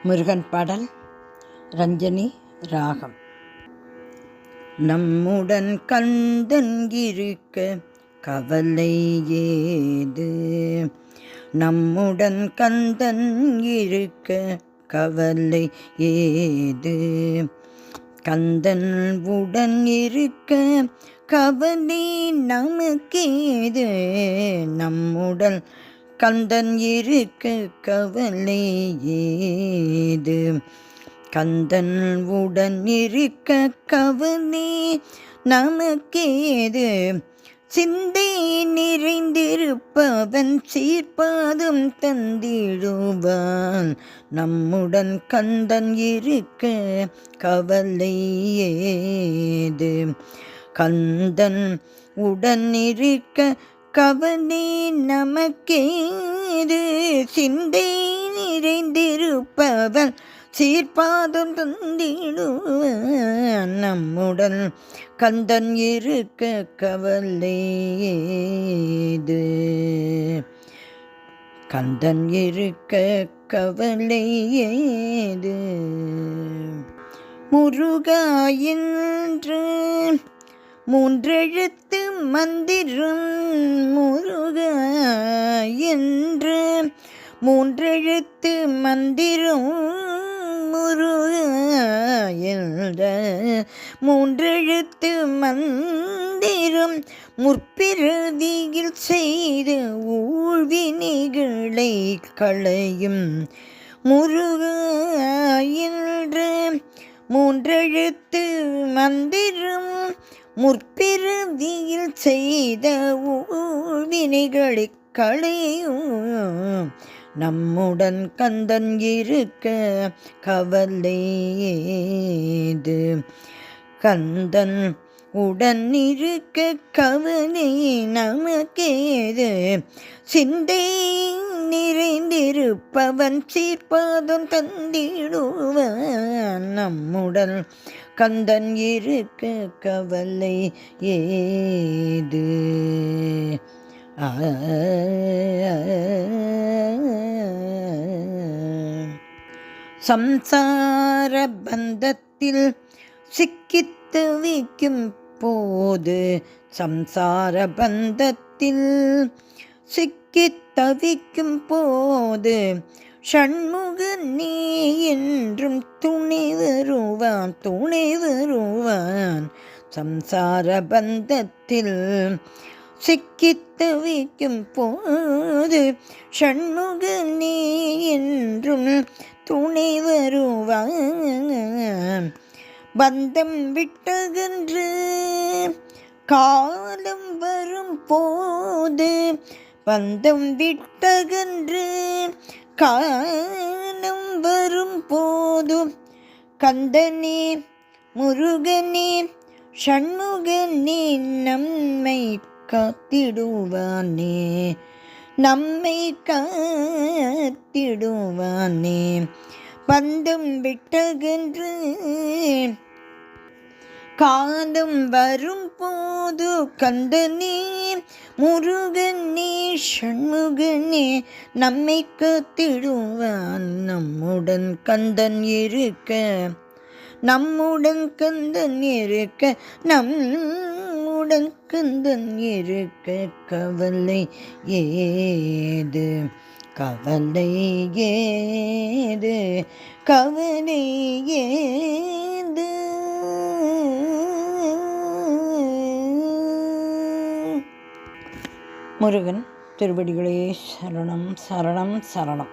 முருகன் பாடல் ரஞ்சனி ராகம். நம்முடன் கந்தன் இருக்க கவலை ஏது, நம்முடன் கந்தன் இருக்க கவலை ஏது, கந்தன் உடன் இருக்க கவலை நமக்கேது, நம்முடன் கந்தன் இருக்க கவலை ஏது, கந்தன் உடன் இருக்க கவலை நமக்கேது, சிந்தை நிறைந்திருப்பவன் சீர்பாதம் தந்திடுவான், நம்முடன் கந்தன் இருக்க கவலை ஏது, கந்தன் உடன் இருக்க கவலை நமக்கேது, சிந்தை நிறைந்திருப்பவன் சீர்பாதம் தந்திடுவான், நம்முடன் கந்தன் இருக்க கவலை ஏது, கந்தன் இருக்க கவலை ஏது. முருகா என்று மூன்றெழுத்து மந்திரம், முருகா என்று மூன்றெழுத்து மந்திரம், முருகா என்ற மூன்றெழுத்து மந்திரம், முற்பிறவியில் செய்த ஊழ்வினைகளை களையும், முருகா என்ற மூன்றெழுத்து மந்திரம், முற்பிறவியில் செய்த ஊழ்வினைகளை களையும், நம்முடன் கந்தன் இருக்க கவலை ஏது, கந்தன் உடன் இருக்க கவலை நமக்கேது, சிந்தை நிறைந்திருப்பவன் சீர்பாதம் தந்திடுவான், நம்முடன் கந்தன் இருக்க கவலை ஏது. சம்சார பந்தத்தில் சிக்கித் தவிக்கும் போது, சம்சார பந்தத்தில் சிக்கித் தவிக்கும் போது, ஷண்முகன் நீ என்றும் துணை வருவான், துணை வருவான், சம்சார பந்தத்தில் சிக்கித் தவிக்கும் போது, ஷண்முகன் நீ என்றும் துணை வருவான், பந்தம் விட்டகன்று காலம் வரும் போது, பந்தம் விட்டகன்று காலம் வரும் போது, கந்தனே முருகனே ஷண்முகனே நம்மை காத்திடுவானே, நம்மை காத்திடுவானே, பந்தம் விட்டகன்று காலம் வரும் போது, கந்தனே முருகனே ஷண்முகனே நம்மை காத்திடுவான், நம்முடன் கந்தன் இருக்க, நம்முடன் கந்தன் இருக்க, நம்முடன் கந்தன் இருக்க கவலை ஏது, கவலை ஏது, கவலை ஏது. முருகன் திருவடிகளே சரணம் சரணம் சரணம்.